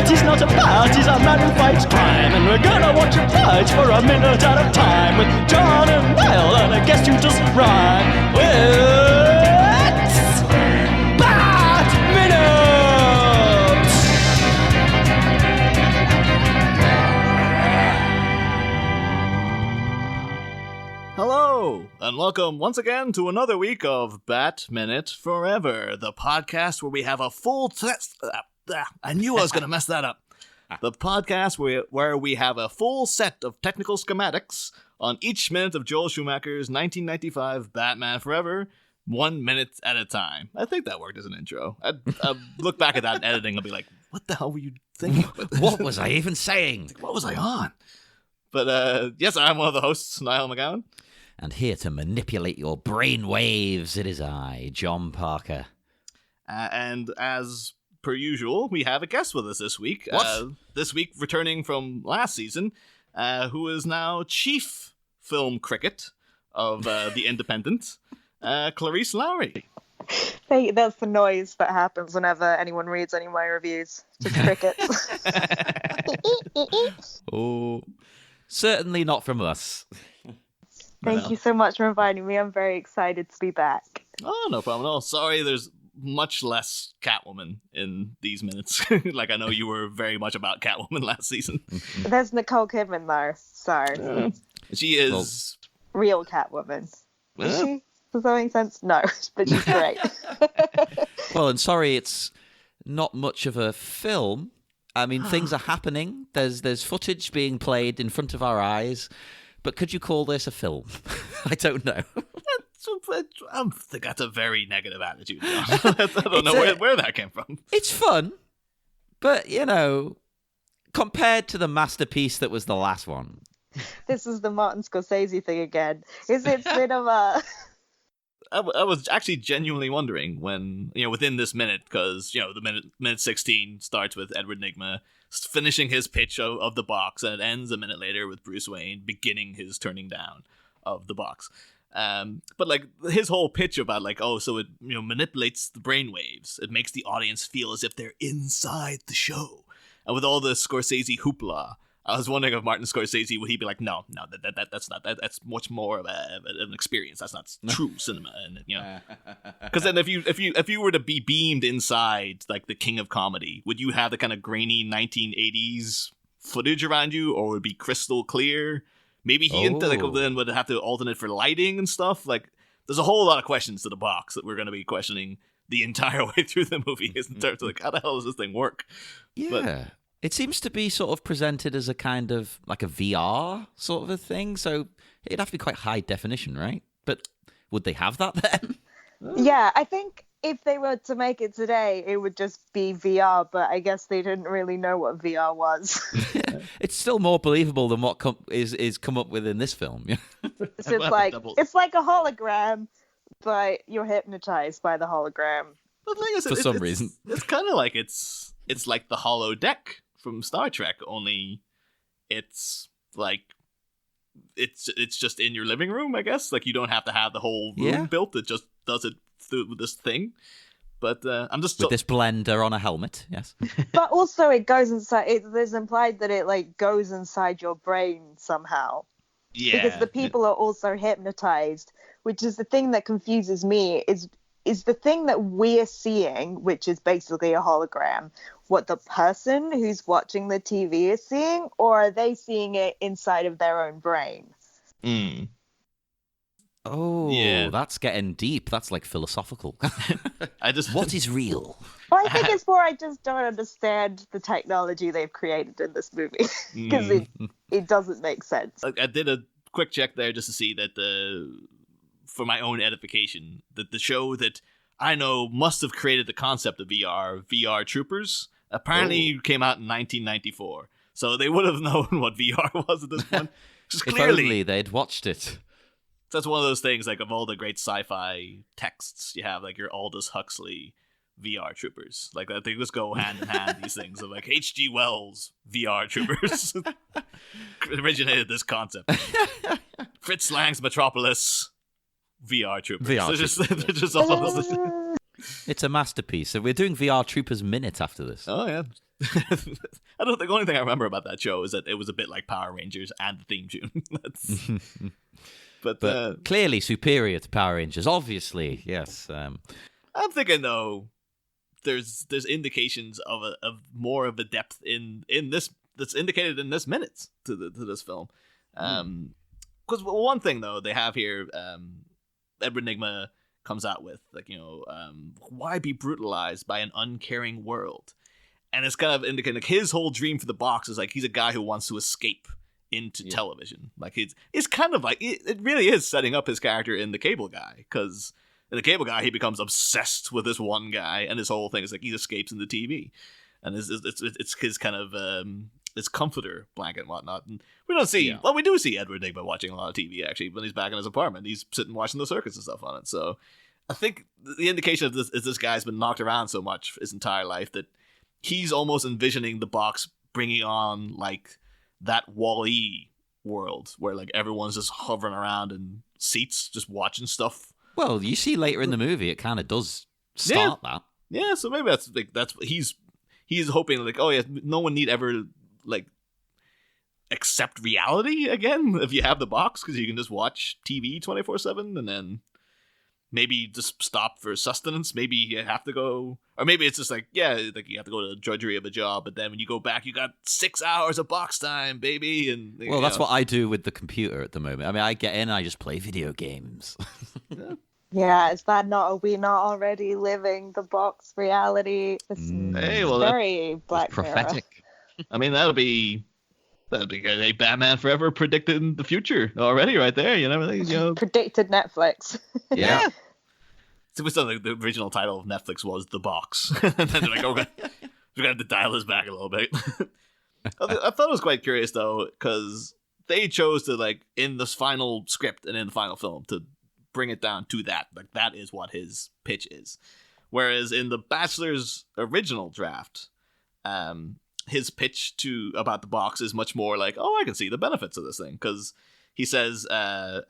He's not a bat, he's a man who fights crime. And we're gonna watch him fight for a minute at a time. With John and Niall and a guest who doesn't rhyme. It's Bat Minute! Hello, and welcome once again to another week of Bat Minute Forever, the podcast where we have a full test. I knew I was going to mess that up. The podcast where we have a full set of technical schematics on each minute of Joel Schumacher's 1995 Batman Forever, 1 minute at a time. I think that worked as an intro. I'd look back at that in editing and be like, what the hell were you thinking? What was I even saying? What was I on? But yes, I'm one of the hosts, Niall McGowan. And here to manipulate your brain waves, it is I, John Parker. And as per usual, we have a guest with us this week. This week, returning from last season, who is now chief film critic of The Independent, Clarisse Loughrey. Hey, that's the noise that happens whenever anyone reads any of my reviews. Just crickets. Oh, certainly not from us. Thank you so much for inviting me. I'm very excited to be back. Oh, no problem at all. Sorry, there's much less Catwoman in these minutes. Like, I know you were very much about Catwoman last season. There's Nicole Kidman, though. So she is real Catwoman. Is she? Does that make sense? No, but she's great. Well, and sorry, it's not much of a film. I mean, things are happening. There's footage being played in front of our eyes. But could you call this a film? I don't know. I think that's a very negative attitude. I don't know where that came from. It's fun, but, you know, compared to the masterpiece that was the last one. This is the Martin Scorsese thing again. Is it cinema? I was actually genuinely wondering when, within this minute, because, the minute 16 starts with Edward Nygma finishing his pitch of the box, and it ends a minute later with Bruce Wayne beginning his turning down of the box. But like his whole pitch about so it manipulates the brainwaves. It makes the audience feel as if they're inside the show. And with all the Scorsese hoopla, I was wondering if Martin Scorsese would he be like, no, that's not that's much more of an experience. That's not true cinema, and because then if you were to be beamed inside like the king of comedy, would you have the kind of grainy 1980s footage around you, or would it be crystal clear? Maybe he then would have to alternate for lighting and stuff. Like, there's a whole lot of questions to the box that we're going to be questioning the entire way through the movie in terms of like, how the hell does this thing work? Yeah. But it seems to be sort of presented as a kind of like a VR sort of a thing. So it'd have to be quite high definition, right? But would they have that then? Yeah, I think if they were to make it today, it would just be VR, but I guess they didn't really know what VR was. It's still more believable than what is come up with in this film. So it's like a hologram, but you're hypnotized by the hologram. The thing is, for some reason. It's kind of like it's like the holodeck from Star Trek, only it's like it's just in your living room, I guess. Like, you don't have to have the whole room built. It just does it through this thing. But I'm just with this blender on a helmet, yes. But also, it goes inside. There's implied that it like goes inside your brain somehow. Yeah. Because the people are also hypnotized, which is the thing that confuses me. Is the thing that we're seeing, which is basically a hologram, what the person who's watching the TV is seeing, or are they seeing it inside of their own brain? Mm. Oh, yeah. That's getting deep. That's like philosophical. What is real? Well, I think it's more I just don't understand the technology they've created in this movie because it doesn't make sense. I did a quick check there just to see that for my own edification, that the show that I know must have created the concept of VR Troopers, apparently came out in 1994. So they would have known what VR was at this point. Just If clearly, only they'd watched it. That's one of those things, like, of all the great sci-fi texts you have, like your Aldous Huxley VR troopers. Like they just go hand in hand. These things of like H.G. Wells VR troopers originated this concept. Fritz Lang's Metropolis VR troopers. They're just all. It's a masterpiece. So we're doing VR Troopers Minute after this. Oh yeah. I don't think the only thing I remember about that show is that it was a bit like Power Rangers and the theme tune. But clearly superior to Power Rangers, obviously. Yes. I'm thinking though, there's indications of more of a depth in this that's indicated in this minutes to this film. Because one thing though they have here, Edward Nygma comes out with like why be brutalized by an uncaring world, and it's kind of indicating like his whole dream for the box is like he's a guy who wants to escape into television. Like it's kind of like it really is setting up his character in The Cable Guy, because in The Cable Guy he becomes obsessed with this one guy, and his whole thing is like he escapes into TV, and it's his kind of his comforter blanket and whatnot. And we don't see we do see Edward Nygma watching a lot of TV actually when he's back in his apartment. He's sitting watching the circus and stuff on it. So I think the indication of this is this guy's been knocked around so much his entire life that he's almost envisioning the box bringing on like that Wall-E world where like everyone's just hovering around in seats just watching stuff. Well, you see later in the movie it kind of does start that. Yeah, so maybe that's what he's hoping, like, oh yeah, no one need ever like accept reality again if you have the box, because you can just watch TV 24/7 and then maybe just stop for sustenance. Maybe you have to go, or maybe it's just like, yeah, like you have to go to the drudgery of a job, but then when you go back, you got 6 hours of box time, baby. And well, that's what I do with the computer at the moment. I mean, I get in, I just play video games. Yeah, is that not? Are we not already living the box reality? It's very Black Mirror. Prophetic. I mean, that'll be a Batman Forever predicting the future already, right there. Predicted Netflix. Yeah. So we saw the original title of Netflix was The Box, and then they're like, we're gonna have to dial this back a little bit. I thought it was quite curious though, because they chose to like in this final script and in the final film to bring it down to that. Like that is what his pitch is. Whereas in the Bachelor's original draft, his pitch about the box is much more like, oh, I can see the benefits of this thing, because he says,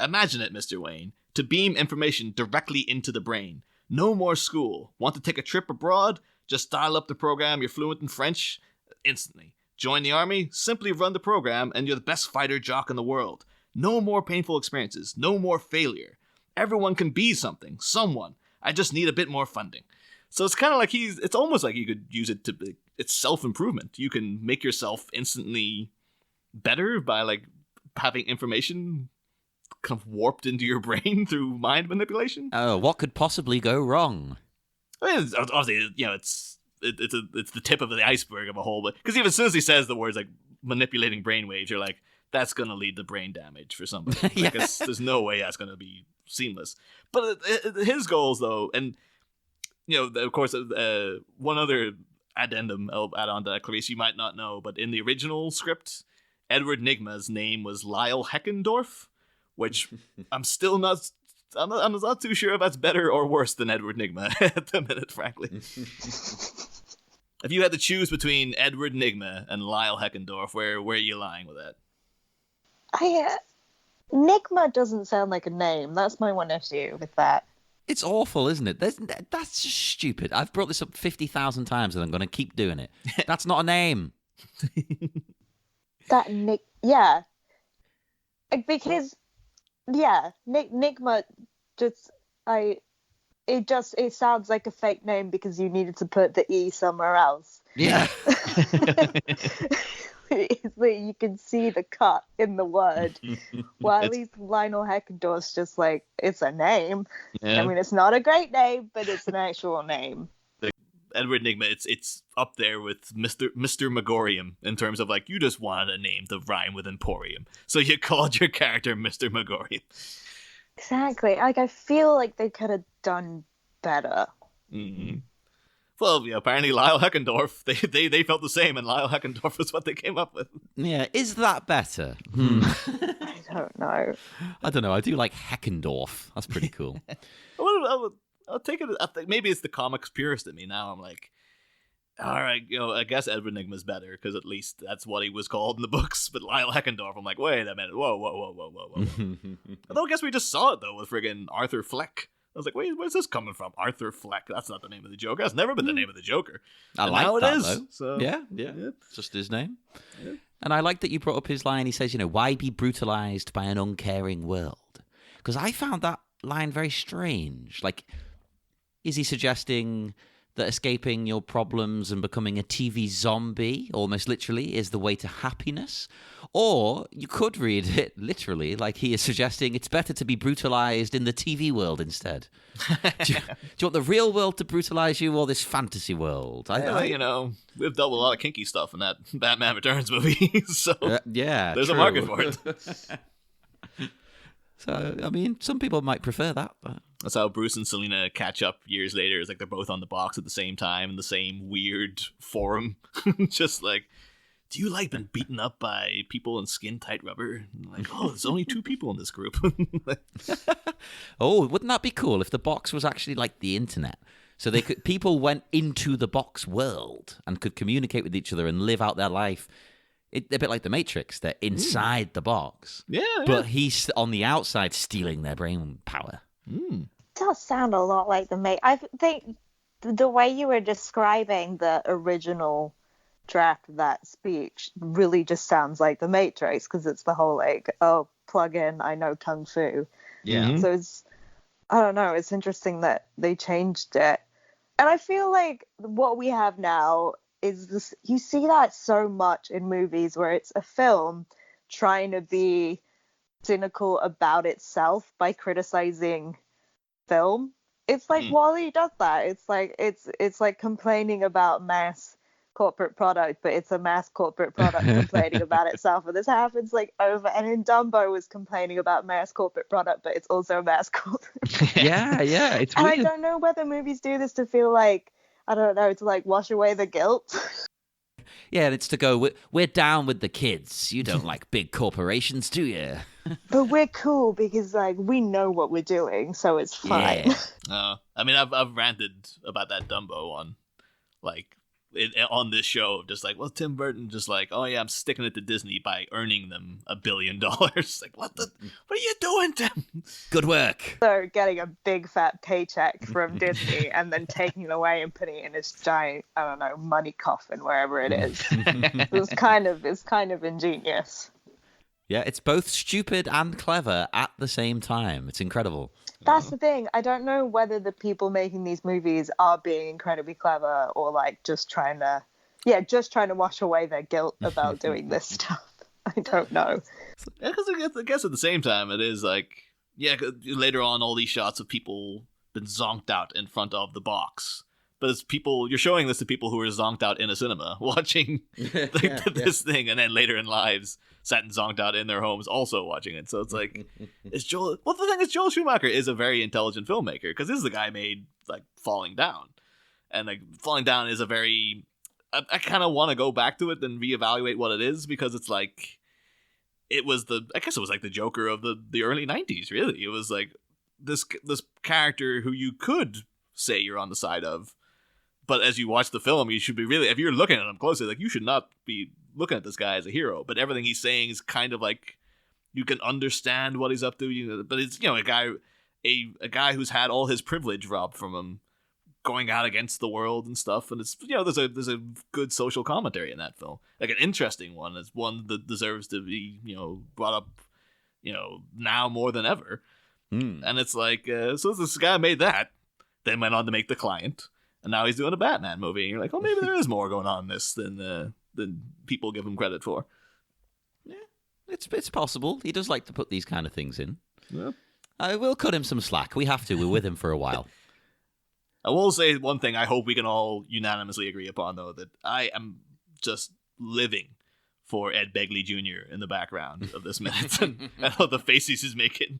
imagine it, Mr. Wayne, to beam information directly into the brain. No more school. Want to take a trip abroad? Just dial up the program. You're fluent in French instantly. Join the army? Simply run the program and you're the best fighter jock in the world. No more painful experiences. No more failure. Everyone can be something. Someone. I just need a bit more funding. So it's kind of like it's almost like you could use it to be, it's self-improvement. You can make yourself instantly better by like having information kind of warped into your brain through mind manipulation. Oh, what could possibly go wrong? I mean, obviously, it's the tip of the iceberg of a whole, but because even as soon as he says the words like manipulating brainwaves, you're like, that's going to lead to brain damage for somebody. Like, there's no way that's going to be seamless. But his goals, though, and of course, one other addendum I'll add on to that, Clarisse, you might not know, but in the original script, Edward Nygma's name was Lyle Heckendorf, which I'm not too sure if that's better or worse than Edward Nygma at the minute, frankly. If you had to choose between Edward Nygma and Lyle Heckendorf, where are you lying with that? Nygma doesn't sound like a name. That's my one issue with that. It's awful, isn't it? That's just stupid. I've brought this up 50,000 times and I'm going to keep doing it. That's not a name. Yeah. Because, Nygma it sounds like a fake name because you needed to put the E somewhere else. Yeah. It's like you can see the cut in the word. Well, at least Lionel Heckendorf's just like, it's a name. Yeah. I mean, it's not a great name, but it's an actual name. Edward Nygma, it's up there with Mr. Megorium in terms of like, you just wanted a name to rhyme with Emporium, so you called your character Mr. Megorium. Exactly. Like, I feel like they could have done better. Mm-hmm. Well, apparently Lyle Heckendorf, they felt the same, and Lyle Heckendorf was what they came up with. Yeah, is that better? I don't know. I don't know. I do like Heckendorf. That's pretty cool. I I'll take it. I think maybe it's the comics purist in me. Now I'm like, all right, I guess Edward Nygma's better because at least that's what he was called in the books. But Lyle Eckendorf, I'm like, wait a minute, whoa. Although I guess we just saw it though with friggin' Arthur Fleck. I was like, wait, where's this coming from? Arthur Fleck. That's not the name of the Joker. That's never been the name of the Joker. I like now that, it is. though. So, yeah. It's just his name. Yeah. And I like that you brought up his line. He says, why be brutalized by an uncaring world? Because I found that line very strange. Like, is he suggesting that escaping your problems and becoming a TV zombie, almost literally, is the way to happiness? Or you could read it literally like he is suggesting it's better to be brutalized in the TV world instead. do you want the real world to brutalize you or this fantasy world? We've dealt with a lot of kinky stuff in that Batman Returns movie, so there's a market for it. So, I mean, some people might prefer that. But... That's how Bruce and Selina catch up years later. It's like they're both on the box at the same time in the same weird forum. Just like, do you like being beaten up by people in skin-tight rubber? And like, there's only 2 people in this group. Oh, wouldn't that be cool if the box was actually like the internet? So people went into the box world and could communicate with each other and live out their life. A bit like the Matrix. They're inside the box. Yeah. But he's on the outside stealing their brain power. It does sound a lot like the Matrix. I think the way you were describing the original draft of that speech really just sounds like the Matrix, because it's the whole like, plug in, I know Kung Fu. Yeah. So I don't know, it's interesting that they changed it. And I feel like what we have now is this, you see that so much in movies where it's a film trying to be cynical about itself by criticizing film. It's like Wall-E does that. It's like complaining about mass corporate product, but it's a mass corporate product complaining about itself. And this happens like over, and in Dumbo was complaining about mass corporate product, but it's also a mass corporate. Yeah, it's and weird. I don't know whether movies do this to feel like, I don't know, to like wash away the guilt. Yeah, and it's to go, we're down with the kids. You don't like big corporations, do you? But we're cool because like we know what we're doing, so it's fine. Yeah. I mean, I've ranted about that Dumbo one, like on this show, just like, well, Tim Burton just like, oh yeah, I'm sticking it to Disney by earning them $1 billion. Like, what are you doing, Tim? Good work. So getting a big fat paycheck from Disney and then taking it away and putting it in this giant, I don't know, money coffin wherever it is. It's kind of ingenious. Yeah, it's both stupid and clever at the same time. It's incredible. That's the thing. I don't know whether the people making these movies are being incredibly clever or like just trying to wash away their guilt about doing this stuff. I don't know. Yeah, because I guess at the same time it is like, yeah, later on all these shots of people been zonked out in front of the box. But it's people, you're showing this to people who are zonked out in a cinema watching this thing, and then later in lives sat and zonked out in their homes also watching it. So it's like, it's Joel. Well, the thing is, Joel Schumacher is a very intelligent filmmaker, because this is the guy made like Falling Down, and like Falling Down is a very. I kind of want to go back to it and reevaluate what it is, because it's like, I guess it was like the Joker of the early 90s. Really, it was like this character who you could say you're on the side of. But as you watch the film, you should be really, if you're looking at him closely, like, you should not be looking at this guy as a hero. But everything he's saying is kind of like, you can understand what he's up to. But it's, a guy who's had all his privilege robbed from him, going out against the world and stuff. And it's, there's a good social commentary in that film, like an interesting one. It's one that deserves to be, brought up, now more than ever. And it's like, so this guy made that, then went on to make The Client. And now he's doing a Batman movie. And you're like, oh, maybe there is more going on in this than people give him credit for. Yeah, it's possible. He does like to put these kind of things in. Yeah. I will cut him some slack. We have to. We're with him for a while. I will say one thing I hope we can all unanimously agree upon, though, that I am just living for Ed Begley Jr. in the background of this minute. And all the faces he's making.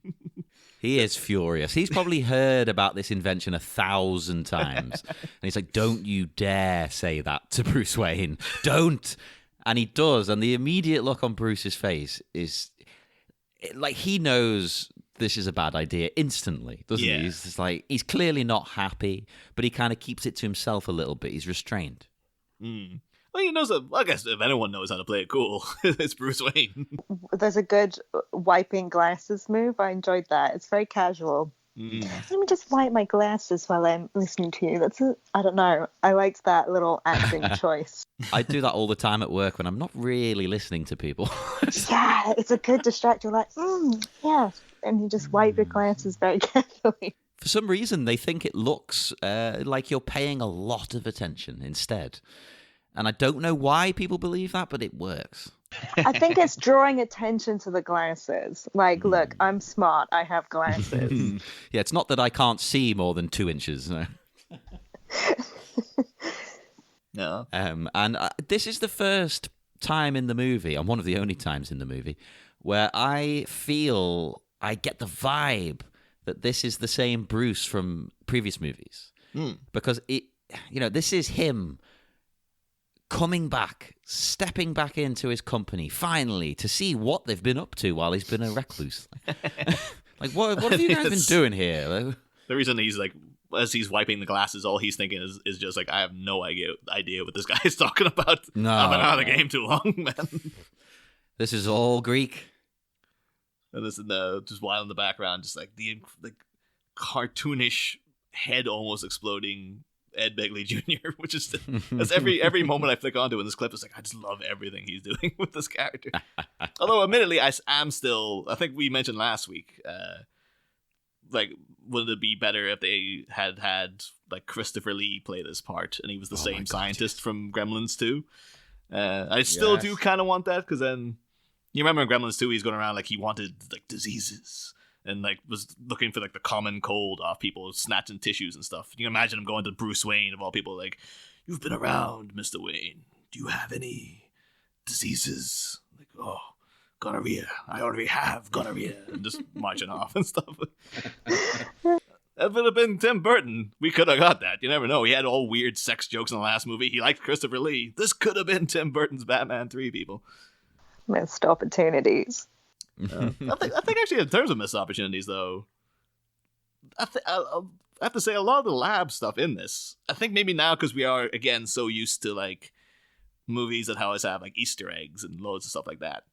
He is furious. He's probably heard about this invention 1,000 times. And he's like, don't you dare say that to Bruce Wayne. Don't. And he does. And the immediate look on Bruce's face is like, he knows this is a bad idea instantly, doesn't he? He's just like, he's clearly not happy, but he kind of keeps it to himself a little bit. He's restrained. Well, he knows. I guess if anyone knows how to play it cool, it's Bruce Wayne. There's a good wiping glasses move. I enjoyed that. It's very casual. Let me just wipe my glasses while I'm listening to you. I don't know. I liked that little acting choice. I do that all the time at work when I'm not really listening to people. Yeah, it's a good distraction. Like, yeah. And you just wipe your glasses very carefully. For some reason, they think it looks like you're paying a lot of attention instead. And I don't know why people believe that, but it works. I think it's drawing attention to the glasses. Like, look, I'm smart. I have glasses. Yeah, it's not that I can't see more than 2 inches. No. No. And this is the first time in the movie, and one of the only times in the movie, where I feel I get the vibe that this is the same Bruce from previous movies. Because this is him coming back, stepping back into his company, finally, to see what they've been up to while he's been a recluse. Like, what have you guys been doing here? The reason he's like, as he's wiping the glasses, all he's thinking is just like, I have no idea what this guy is talking about. No, I've been out of the game too long, man. This is all Greek. And this is just while in the background, just like the cartoonish head almost exploding Ed Begley Jr., which is that's every moment I flick onto in this clip, it's like I just love everything he's doing with this character. Although admittedly I am still, I think we mentioned last week, like, would it be better if they had like Christopher Lee play this part and he was the same scientist from Gremlins 2? I still do kind of want that, because then you remember in Gremlins 2 he's going around like he wanted like diseases and like was looking for like the common cold off people, snatching tissues and stuff. You can imagine him going to Bruce Wayne of all people, like, "You've been around, Mr. Wayne. Do you have any diseases?" Like, "Oh, gonorrhea. I already have gonorrhea," and just marching off and stuff. If it would have been Tim Burton, we could have got that. You never know. He had all weird sex jokes in the last movie. He liked Christopher Lee. This could have been Tim Burton's Batman 3, people. Missed opportunities. I think actually in terms of missed opportunities, though, I have to say a lot of the lab stuff in this, I think maybe now because we are, again, so used to like movies that always have like Easter eggs and loads of stuff like that.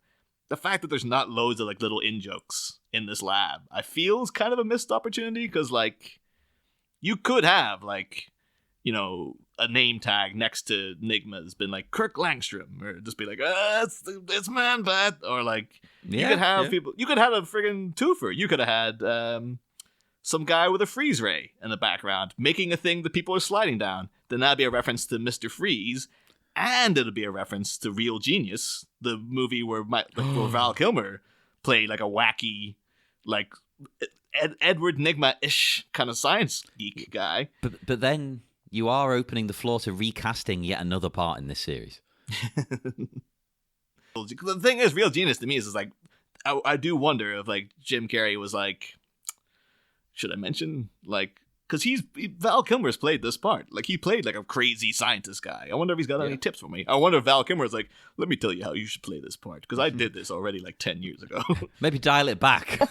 The fact that there's not loads of like little in-jokes in this lab, I feel is kind of a missed opportunity, because like you could have like, a name tag next to Nygma has been like Kirk Langstrom, or just be like, it's Man Bat, or like you could have people. You could have a friggin' twofer. You could have had some guy with a freeze ray in the background making a thing that people are sliding down. Then that'd be a reference to Mr. Freeze, and it'll be a reference to Real Genius, the movie where Val Kilmer played like a wacky, like Edward Nygma-ish kind of science geek guy. But then you are opening the floor to recasting yet another part in this series. The thing is, Real Genius to me is like, I do wonder if like Jim Carrey was like, should I mention, like, because Val Kilmer's played this part. Like, he played like a crazy scientist guy. I wonder if he's got any tips for me. I wonder if Val Kilmer's like, let me tell you how you should play this part, because I did this already like 10 years ago. Maybe dial it back.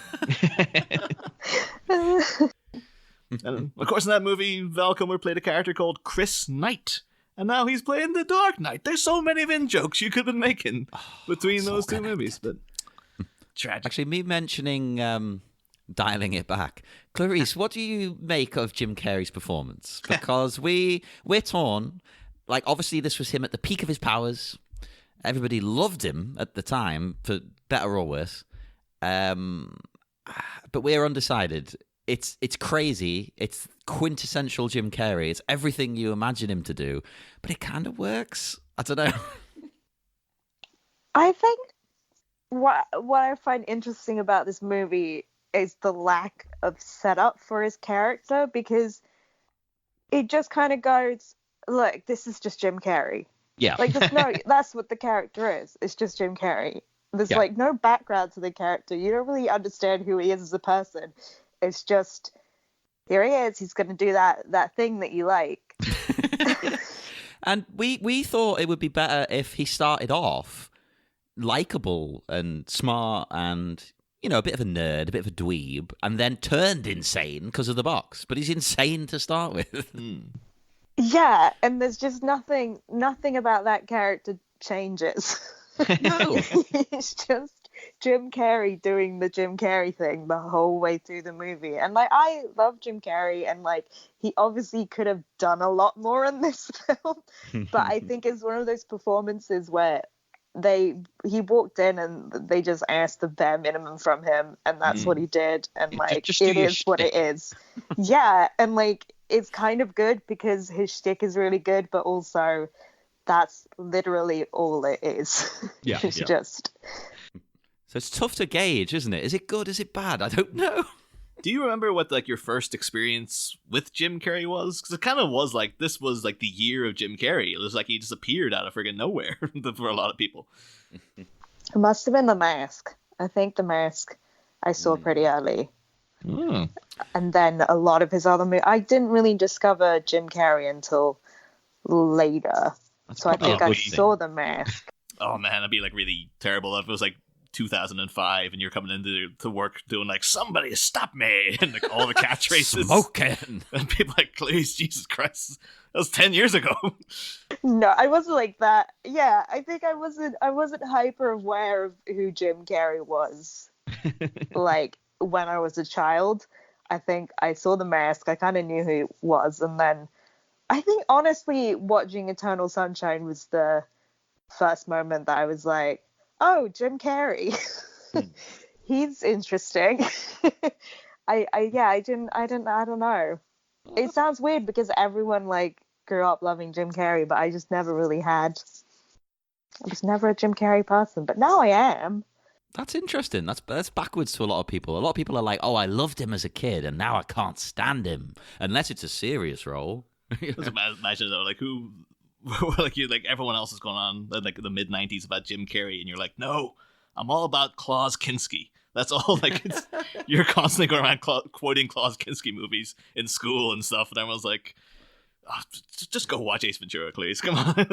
And of course, in that movie, Val Kilmer played a character called Chris Knight, and now he's playing the Dark Knight. There's so many in-jokes you could have been making between those two movies, but tragic. Actually, me mentioning dialing it back, Clarisse, what do you make of Jim Carrey's performance? Because we're torn. Like, obviously, this was him at the peak of his powers. Everybody loved him at the time, for better or worse. But we're undecided. It's crazy. It's quintessential Jim Carrey. It's everything you imagine him to do, but it kind of works. I don't know. I think what I find interesting about this movie is the lack of setup for his character, because it just kind of goes, look, this is just Jim Carrey. Yeah. Like, there's no, that's what the character is. It's just Jim Carrey. There's like no background to the character. You don't really understand who he is as a person. It's just, here he is. He's going to do that thing that you like. And we thought it would be better if he started off likable and smart and, a bit of a nerd, a bit of a dweeb, and then turned insane because of the box. But he's insane to start with. Yeah, and there's just nothing about that character changes. No. It's just Jim Carrey doing the Jim Carrey thing the whole way through the movie. And like, I love Jim Carrey, and like, he obviously could have done a lot more in this film. But I think it's one of those performances where he walked in and they just asked the bare minimum from him, and that's what he did. And like, just it is what it is. Yeah, and like, it's kind of good because his shtick is really good, but also that's literally all it is. Yeah, It's yeah. just... So it's tough to gauge, isn't it? Is it good? Is it bad? I don't know. Do you remember what like your first experience with Jim Carrey was? Because it kind of was like this was like the year of Jim Carrey. It was like he just appeared out of friggin' nowhere for a lot of people. It must have been The Mask. I think The Mask I saw pretty early. And then a lot of his other movies. I didn't really discover Jim Carrey until later. So I probably think a I good thing. saw The Mask. Oh man, that'd be like really terrible if it was like 2005 and you're coming into to work doing like somebody stop me and like all the catchphrases Smoking. and people like please Jesus Christ that was 10 years ago. No, I wasn't like that. Yeah, I think I wasn't hyper aware of who Jim Carrey was. Like when I was a child, I think I saw The Mask. I kind of knew who he was, and then I think honestly, watching Eternal Sunshine was the first moment that I was like, "Oh, Jim Carrey, he's interesting." I don't know. It sounds weird because everyone like grew up loving Jim Carrey, but I just never really had. I was never a Jim Carrey person, but now I am. That's interesting. That's backwards to a lot of people. A lot of people are like, "Oh, I loved him as a kid, and now I can't stand him," unless it's a serious role. Just imagine though, like who, like you, like everyone else is going on like the mid '90s about Jim Carrey, and you're like, no, I'm all about Klaus Kinski. That's all. Like you're constantly going around quoting Klaus Kinski movies in school and stuff, and everyone's like, oh, just go watch Ace Ventura, please. Come on.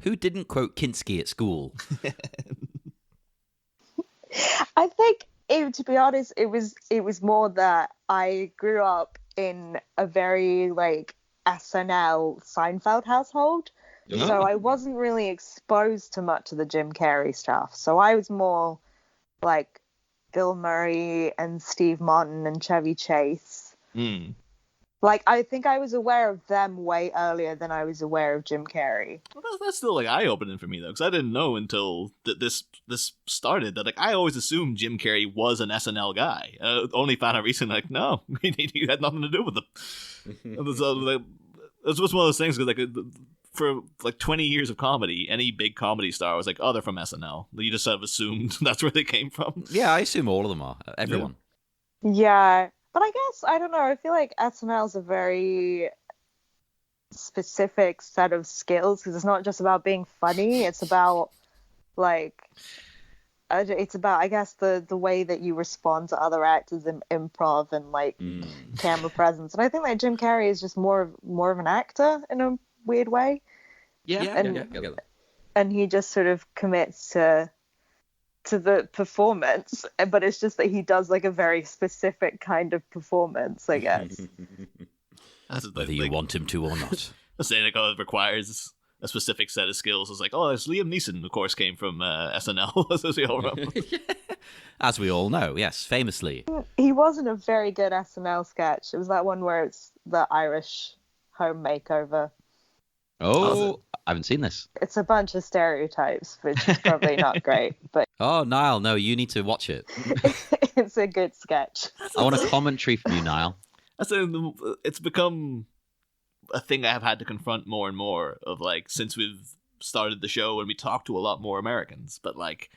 Who didn't quote Kinski at school? I think, to be honest, it was more that I grew up in a very like SNL Seinfeld household, so I wasn't really exposed to much of the Jim Carrey stuff. So I was more like Bill Murray and Steve Martin and Chevy Chase. Like, I think I was aware of them way earlier than I was aware of Jim Carrey. Well, that's still like eye-opening for me though, because I didn't know until this started that like I always assumed Jim Carrey was an SNL guy. Only found out recently like no, he had nothing to do with them. It was one of those things because like for like 20 years of comedy, any big comedy star was like, oh, they're from SNL. You just sort of assumed that's where they came from. Yeah, I assume all of them are. Everyone. Yeah. But I guess, I don't know, I feel like SNL is a very specific set of skills because it's not just about being funny. It's about, like, it's about, I guess, the way that you respond to other actors in improv and, like, camera presence. And I think that Jim Carrey is just more of an actor in a weird way. Yeah. And he just sort of commits to the performance, but it's just that he does like a very specific kind of performance, I guess. Whether you want him to or not. Saying like, oh, it requires a specific set of skills. It's like, oh, it's Liam Neeson, of course, came from SNL, as we all remember. As we all know, yes, famously. He wasn't a very good SNL sketch. It was that one where it's the Irish home makeover. Oh, I haven't seen this. It's a bunch of stereotypes, which is probably not great, but Oh, Niall, no, you need to watch it. it's a good sketch. I want a commentary from you, Niall. It's become a thing I have had to confront more and more of like since we've started the show and we talk to a lot more Americans, but like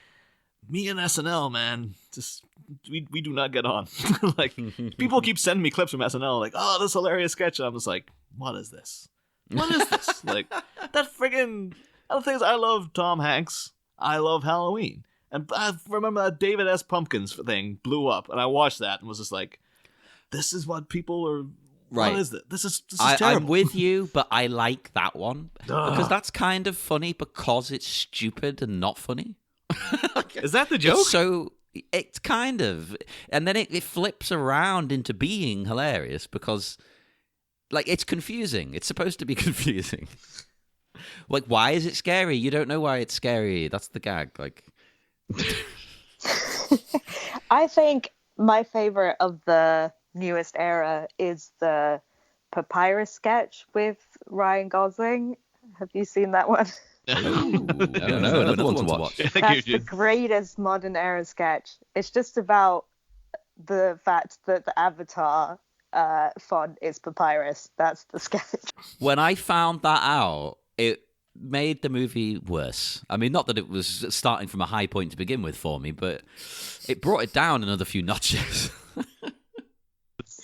me and SNL, man, just we do not get on. Like people keep sending me clips from SNL, like, oh, this hilarious sketch. And I'm just like, what is this? What is this? Like that friggin' other things. I love Tom Hanks. I love Halloween. And I remember that David S. Pumpkins thing blew up, and I watched that and was just like, this is what people are. Right. What is this? This is terrible. I'm with you, but I like that one because that's kind of funny because it's stupid and not funny. Is that the joke? It's kind of, and then it flips around into being hilarious because, like, it's confusing. It's supposed to be confusing. Like, why is it scary? You don't know why it's scary. That's the gag. Like, I think my favorite of the newest era is the papyrus sketch with Ryan Gosling. Have you seen that one? no, another one to watch. That's the greatest modern era sketch. It's just about the fact that the Avatar font is papyrus. That's the sketch. When I found that out, it made the movie worse. I mean, not that it was starting from a high point to begin with for me, but it brought it down another few notches.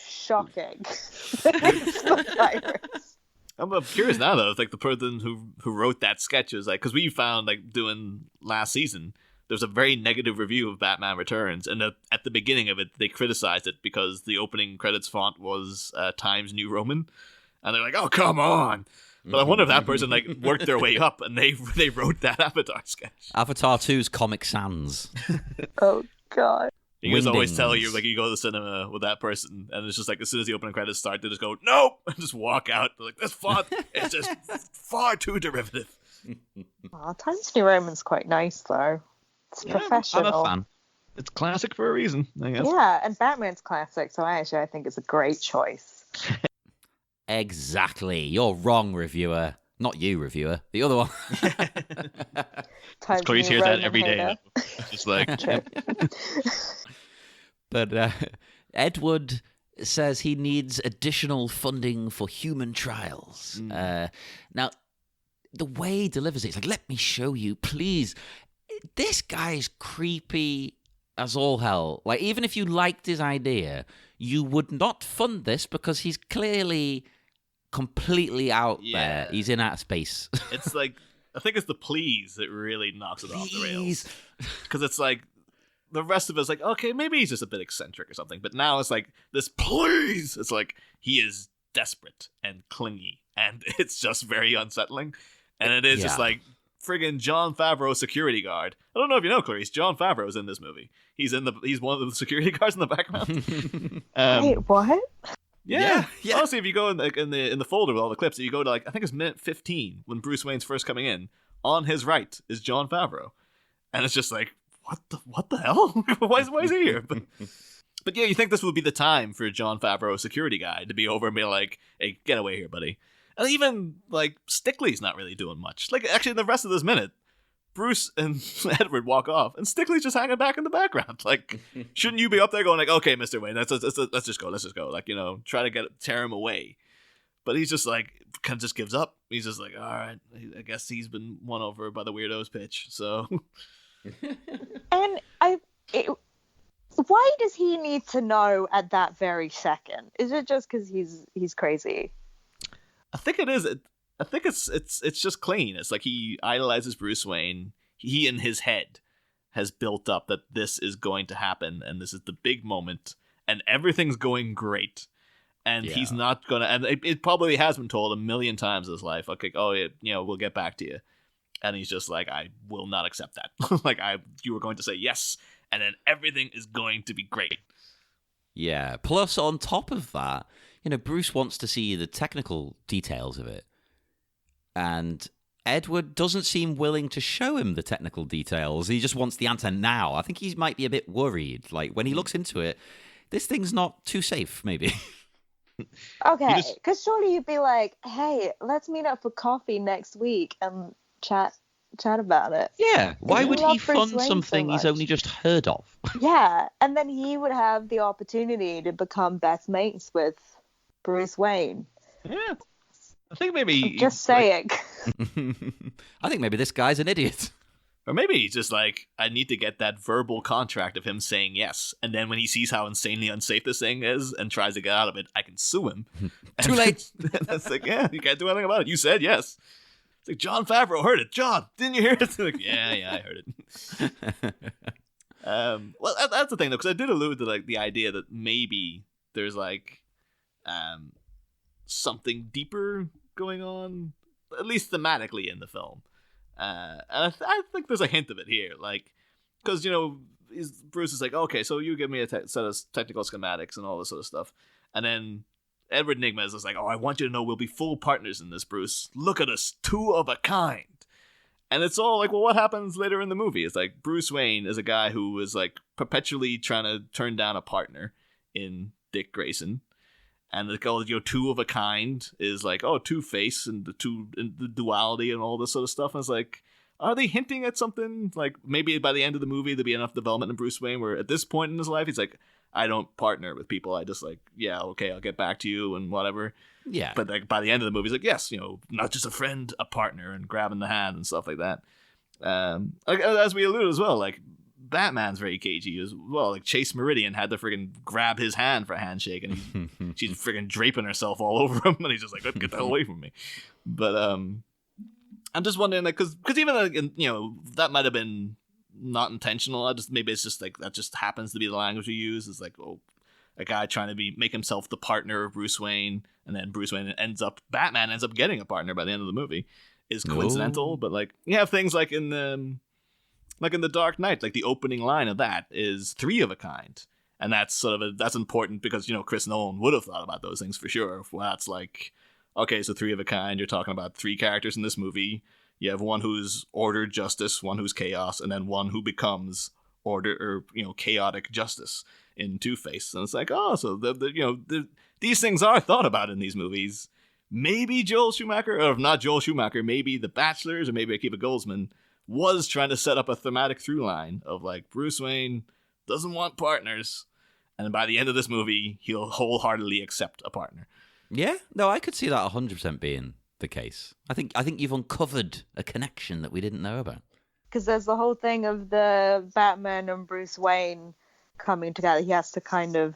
Shocking. It's papyrus. I'm curious now though. It's like the person who wrote that sketch is like, because we found like doing last season, there's a very negative review of Batman Returns, and at the beginning of it, they criticized it because the opening credits font was Times New Roman, and they're like, "Oh, come on!" But I wonder if that person like worked their way up and they wrote that Avatar sketch. Avatar 2's Comic Sans. Oh God. You guys always Wingdings. tell you like you go to the cinema with that person, and it's just like as soon as the opening credits start, they just go nope and just walk out. They're like, this font is just far too derivative. Oh, Times New Roman's quite nice though. It's professional. I'm a fan. It's classic for a reason, I guess. Yeah, and Batman's classic, so I think it's a great choice. Exactly. You're wrong, reviewer. Not you, reviewer. The other one. Times Clarisse New hears that Roman every day. hater. Now. Just like, But Edward says he needs additional funding for human trials. Now, the way he delivers it, it's like, let me show you, please. This guy's creepy as all hell. Like, even if you liked his idea, you would not fund this because he's clearly completely out there. He's in outer space. It's like, I think it's the please that really knocks it off the rails. Because it's like, the rest of it's like, okay, maybe he's just a bit eccentric or something. But now it's like, this please. It's like, he is desperate and clingy. And it's just very unsettling. And it is just like, friggin' Jon Favreau security guard. I don't know if you know, Clarisse, Jon Favreau's in this movie. He's one of the security guards in the background. Wait, what? Yeah. Honestly, if you go in the folder with all the clips, you go to like, I think it's minute 15 when Bruce Wayne's first coming in. On his right is Jon Favreau, and it's just like, what the hell? why is he here? But yeah, you think this would be the time for Jon Favreau, security guy, to be over and be like, hey, get away here, buddy. And even like Stickley's not really doing much. Like actually, the rest of this minute, Bruce and Edward walk off, and Stickley's just hanging back in the background. Like, shouldn't you be up there going like, okay, Mr. Wayne, let's just go. Like, try to tear him away. But he's just like, kind of just gives up. He's just like, all right, I guess he's been won over by the weirdo's pitch. So, And why does he need to know at that very second? Is it just because he's crazy? I think it is. I think it's just clean. It's like he idolizes Bruce Wayne. He in his head has built up that this is going to happen, and this is the big moment, and everything's going great. And he's not gonna. And it probably has been told a million times in his life. Okay, we'll get back to you. And he's just like, I will not accept that. Like, you were going to say yes, and then everything is going to be great. Yeah. Plus, on top of that, Bruce wants to see the technical details of it. And Edward doesn't seem willing to show him the technical details. He just wants the answer now. I think he might be a bit worried. Like, when he looks into it, this thing's not too safe, maybe. Okay, because surely you'd be like, hey, let's meet up for coffee next week and chat about it. Yeah, why would he fund Wayne something so he's much. only just heard of? Yeah, and then he would have the opportunity to become best mates with Bruce Wayne. yeah. I think maybe Just saying. I think maybe this guy's an idiot. Or maybe he's just like, I need to get that verbal contract of him saying yes. And then when he sees how insanely unsafe this thing is and tries to get out of it, I can sue him. Too late. And it's like, yeah, you can't do anything about it. You said yes. It's like, Jon Favreau heard it. John, didn't you hear it? It's like, yeah, I heard it. Well, that's the thing, though, because I did allude to like the idea that maybe there's like something deeper going on, at least thematically in the film. And I think there's a hint of it here, like, because Bruce is like, okay, so you give me a set of technical schematics and all this sort of stuff, and then Edward Nygma is just like, oh, I want you to know we'll be full partners in this, Bruce. Look at us, two of a kind. And it's all like, well, what happens later in the movie? It's like Bruce Wayne is a guy who is like perpetually trying to turn down a partner in Dick Grayson. And the two of a kind is like, oh, Two-Face and the duality and all this sort of stuff. And it's like, are they hinting at something? Like maybe by the end of the movie there'll be enough development in Bruce Wayne where at this point in his life he's like, I don't partner with people. I just like, yeah, okay, I'll get back to you and whatever. Yeah. But like by the end of the movie, he's like, yes, not just a friend, a partner, and grabbing the hand and stuff like that. As we alluded as well, like Batman's very cagey as well. Like Chase Meridian had to friggin' grab his hand for a handshake, and she's friggin' draping herself all over him, and he's just like, get the hell away from me. But I'm just wondering, like, because even like, that might have been not intentional. Maybe it's just like that just happens to be the language we use. It's like, oh, a guy trying to make himself the partner of Bruce Wayne, and then Batman ends up getting a partner by the end of the movie, is coincidental. Oh. But like you have things like in the Dark Knight, like the opening line of that is three of a kind, and that's that's important because Chris Nolan would have thought about those things for sure. Well, that's like, okay, so three of a kind. You're talking about three characters in this movie. You have one who's order, justice, one who's chaos, and then one who becomes order or chaotic justice in Two-Face. And it's like, oh, so these things are thought about in these movies. Maybe Joel Schumacher, or if not Joel Schumacher, maybe The Bachelors or maybe Akiva Goldsman was trying to set up a thematic through line of like Bruce Wayne doesn't want partners, and by the end of this movie, he'll wholeheartedly accept a partner. Yeah, no, I could see that 100% being the case. I think you've uncovered a connection that we didn't know about. Because there's the whole thing of the Batman and Bruce Wayne coming together. He has to kind of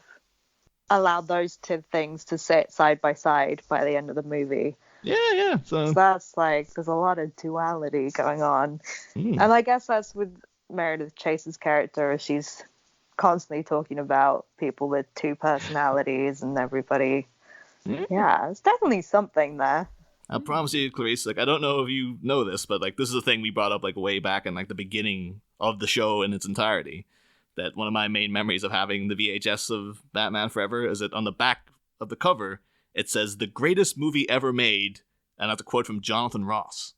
allow those two things to sit side by side by the end of the movie. Yeah. So that's like, there's a lot of duality going on. And I guess that's with Meredith Chase's character. She's constantly talking about people with two personalities and everybody. Yeah, it's definitely something there. I promise you, Clarisse, like, I don't know if you know this, but like this is a thing we brought up like way back in like the beginning of the show in its entirety. That one of my main memories of having the VHS of Batman Forever is that on the back of the cover it says the greatest movie ever made, and that's a quote from Jonathan Ross.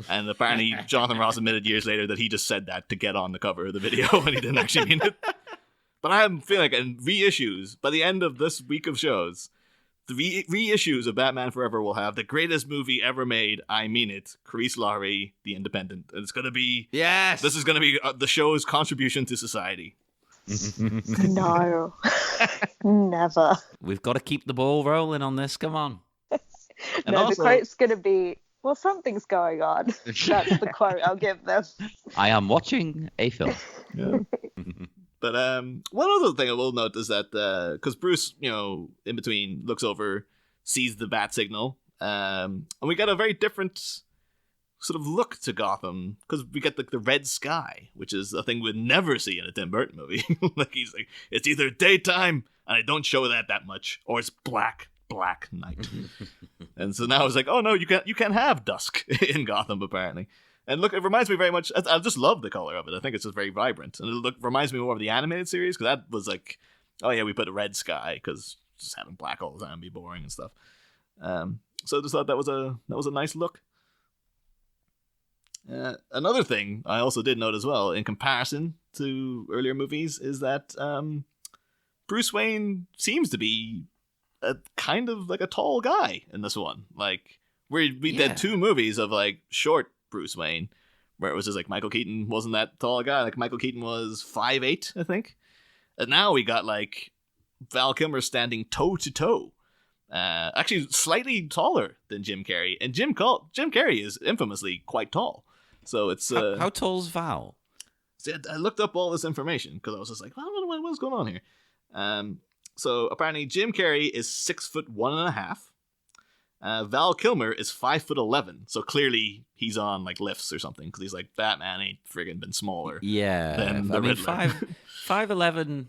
And apparently Jonathan Ross admitted years later that he just said that to get on the cover of the video and he didn't actually mean it. But I'm feeling like in reissues, by the end of this week of shows, the reissues of Batman Forever will have the greatest movie ever made, I mean it, Clarisse Loughrey, The Independent. And it's going to be... Yes! This is going to be the show's contribution to society. No. Never. We've got to keep the ball rolling on this, come on. And No, also- the quote's going to be, well, something's going on. That's the quote I'll give them. I am watching a film. Yeah. But one other thing I will note is that because Bruce, in between looks over, sees the bat signal, and we got a very different sort of look to Gotham because we get the red sky, which is a thing we'd never see in a Tim Burton movie. Like he's like, it's either daytime and I don't show that much, or it's black night. And so now it's like, oh no, you can't have dusk in Gotham apparently. And look, it reminds me very much. I just love the color of it. I think it's just very vibrant, and it reminds me more of the animated series because that was like, oh yeah, we put a red sky because just having black all the time would be boring and stuff. So I just thought that was a nice look. Another thing I also did note as well, in comparison to earlier movies, is that Bruce Wayne seems to be a kind of like a tall guy in this one. Like we did two movies of like short Bruce Wayne, where it was just like Michael Keaton wasn't that tall a guy. Like Michael Keaton was 5'8", I think. And now we got like Val Kilmer standing toe to toe. Actually slightly taller than Jim Carrey. And Jim Carrey is infamously quite tall. So it's How tall's Val? See, I looked up all this information because I was just like, what's going on here? So apparently Jim Carrey is 6'1.5". Val Kilmer is 5'11", so clearly he's on like lifts or something because he's like, Batman ain't friggin' been smaller. Yeah, than the I mean, Riddler. 5'11",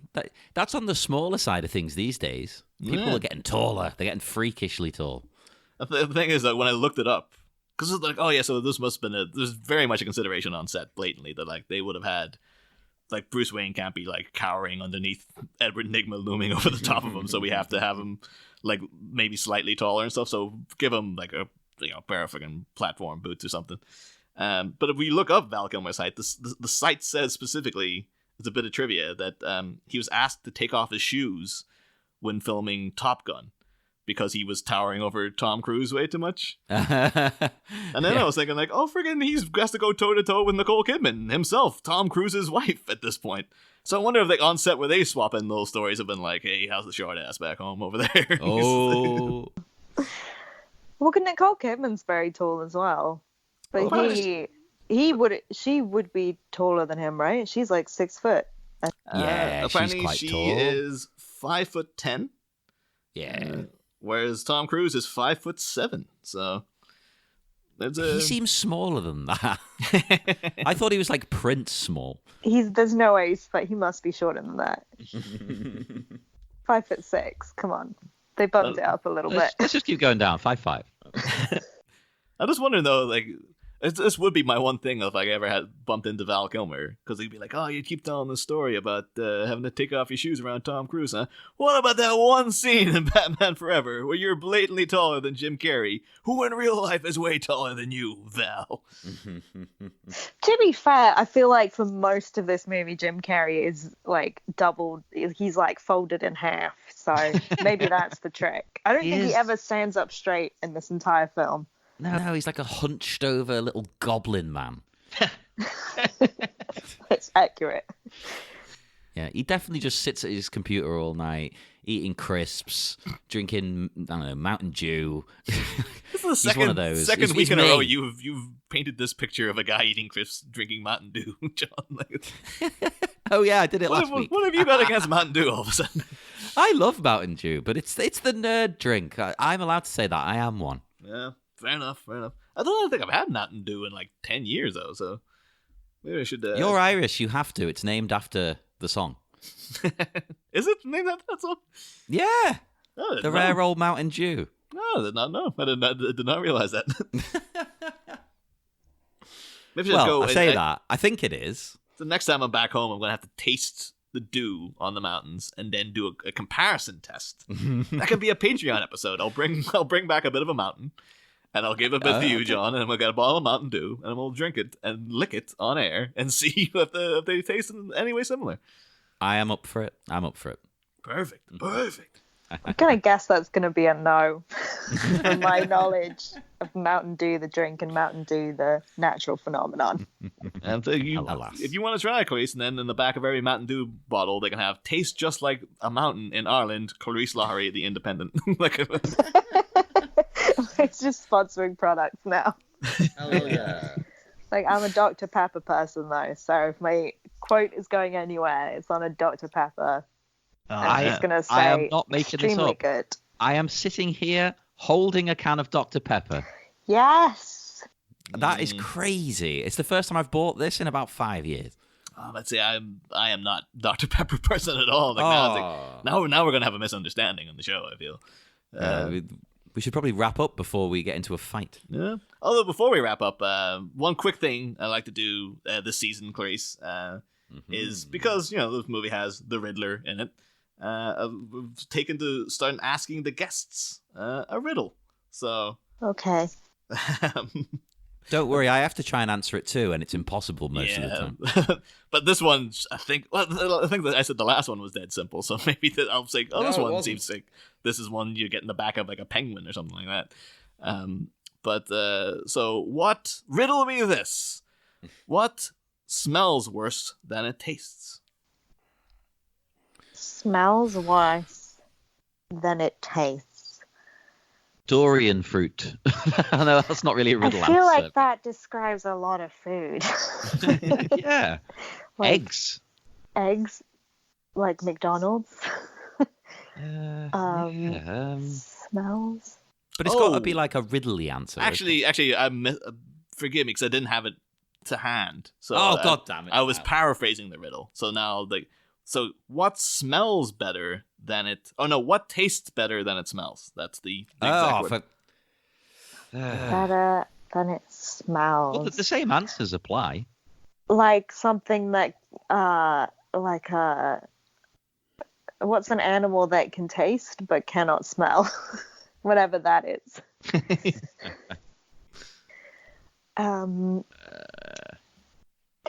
that's on the smaller side of things these days. People Yeah. are getting taller. They're getting freakishly tall. The thing is that when I looked it up, because it's like, oh yeah, so this must have been there's very much a consideration on set blatantly that like they would have had like Bruce Wayne can't be like cowering underneath Edward Nygma looming over the top of him, so we have to have him like maybe slightly taller and stuff. So give him like a pair of fucking platform boots or something. But if we look up Val Kilmer's height, the site says specifically, it's a bit of trivia, that he was asked to take off his shoes when filming Top Gun because he was towering over Tom Cruise way too much. And then I was thinking like, oh, friggin' he has to go toe-to-toe with Nicole Kidman himself, Tom Cruise's wife at this point. So I wonder if like on set where they swap in those stories have been like, hey, how's the short ass back home over there? Oh. Well, Nicole Kidman's very tall as well. But she would be taller than him, right? She's like 6 foot. Yeah, apparently she's quite she tall. is 5'10". Yeah. Whereas Tom Cruise is 5'7". So that's He seems smaller than that. I thought he was like Prince small. There's no way he must be shorter than that. 5'6". Come on, they bumped it up a little bit. Let's just keep going down. 5'5". I'm just wondering though, like this would be my one thing if I ever had bumped into Val Kilmer, because he'd be like, oh, you keep telling the story about having to take off your shoes around Tom Cruise, huh? What about that one scene in Batman Forever where you're blatantly taller than Jim Carrey, who in real life is way taller than you, Val? To be fair, I feel like for most of this movie, Jim Carrey is like doubled. He's like folded in half. So maybe that's the trick. I don't think he ever stands up straight in this entire film. No, he's like a hunched over little goblin man. It's accurate. Yeah, he definitely just sits at his computer all night, eating crisps, drinking, I don't know, Mountain Dew. This is the one of those. second He's week in a me. row you've painted this picture of a guy eating crisps, drinking Mountain Dew, John. Like, Oh yeah, I did it last week. what have you got against Mountain Dew all of a sudden? I love Mountain Dew, but it's the nerd drink. I'm allowed to say that. I am one. Yeah, fair enough. I don't think I've had Mountain Dew in like 10 years though, so maybe I should. You're Irish. You have to. It's named after the song. Is it named after that song? Yeah, Oh, the rare old Mountain Dew. No, I did not know. I did not realize that. Maybe I should go. I say that. I think it is. The next time I'm back home, I'm gonna have to taste the dew on the mountains and then do a comparison test. That could be a Patreon episode. I'll bring back a bit of a mountain, and I'll give a bit to you, John, and we'll get a bottle of Mountain Dew, and we'll drink it and lick it on air and see if they taste in any way similar. I am up for it. Perfect. I'm gonna guess that's gonna be a no. From my knowledge of Mountain Dew, the drink, and Mountain Dew, the natural phenomenon. And so Alas. if you want to try it, Clarisse, and then in the back of every Mountain Dew bottle, they can have taste just like a mountain in Ireland, Clarisse Loughrey, the Independent. It's just sponsoring products now. Hell yeah. Like, I'm a Dr. Pepper person, though, so if my quote is going anywhere, it's on a Dr. Pepper. I'm just going to say, I am not making this extremely up. good. I am sitting here holding a can of Dr. Pepper. Yes! That is crazy. It's the first time I've bought this in about 5 years. Let's say I am not Dr. Pepper person at all. Like, now we're going to have a misunderstanding on the show, I feel. We should probably wrap up before we get into a fight. Yeah. Although before we wrap up, one quick thing I like to do this season, Clarisse, is because this movie has the Riddler in it. We've taken to start asking the guests a riddle. So Okay. Don't worry, I have to try and answer it too, and it's impossible most of the time. But this one, I think that I said the last one was dead simple. So maybe I'll say, this one seems sick. This is one you get in the back of like a penguin or something like that. So what? Riddle me this. What smells worse than it tastes? Smells worse than it tastes. Durian fruit. No, that's not really a riddle I feel answer. like that describes a lot of food. Yeah. Like, Eggs. Eggs, like McDonald's. Smells. But it's got to be like a riddly answer. Actually, forgive me because I didn't have it to hand. So God damn it! I was paraphrasing the riddle. So now, so what smells better than it? Oh no, what tastes better than it smells? That's the exact word. Better than it smells. Well, the same answers apply. like something that, like what's an animal that can taste but cannot smell? Whatever that is.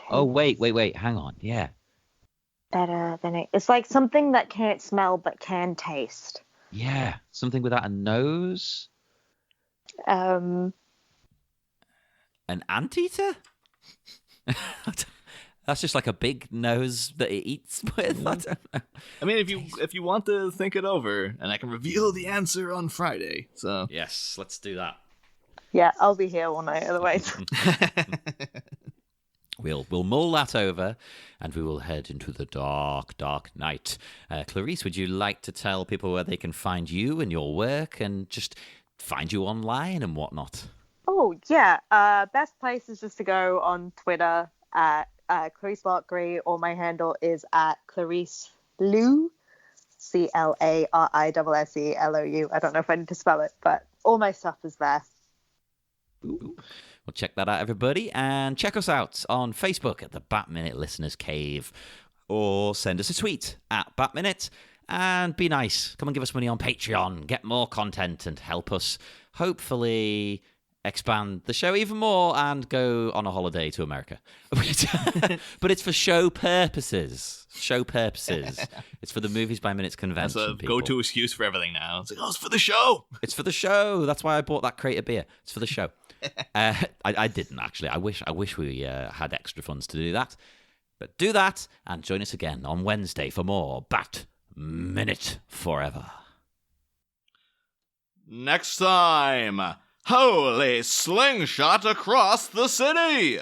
Oh, wait. Hang on. Yeah. Better than it. It's like something that can't smell but can taste. Yeah. Something without a nose? Um, An anteater? That's just like a big nose that it eats with. I don't know. I mean, if you want to think it over, and I can reveal the answer on Friday. So Yes, let's do that. yeah, I'll be here all night otherwise. We'll mull that over, and we will head into the dark, dark night. Clarisse, would you like to tell people where they can find you and your work, and just find you online and whatnot? Oh, yeah. Best place is just to go on Twitter at Clarisse Loughrey, or my handle is at Clarisse Lou, CLARISSELOU. I don't know if I need to spell it, but all my stuff is there. Well, check that out, everybody. And check us out on Facebook at the Bat Minute Listeners Cave. Or send us a tweet at Bat Minute. And be nice. Come and give us money on Patreon. Get more content and help us hopefully expand the show even more and go on a holiday to America. But it's for show purposes. Show purposes. It's for the Movies by Minutes convention. that's a people. go-to excuse for everything now. It's like, oh, it's for the show. It's for the show. That's why I bought that crate of beer. It's for the show. I didn't actually. I wish we had extra funds to do that. But do that and join us again on Wednesday for more Bat Minute Forever. Next time, holy slingshot across the city!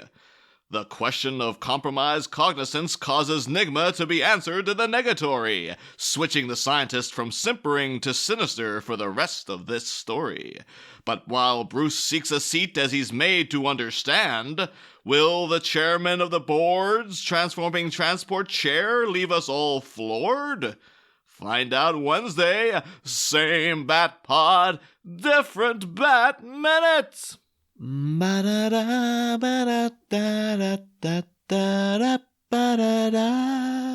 The question of compromised cognizance causes Nygma to be answered in the negatory, switching the scientist from simpering to sinister for the rest of this story. But while Bruce seeks a seat as he's made to understand, will the chairman of the board's transforming transport chair leave us all floored? Find out Wednesday, same Bat Pod, different Bat Minute! Ba-da-da, ba-da-da-da-da-da-da-da-da-da.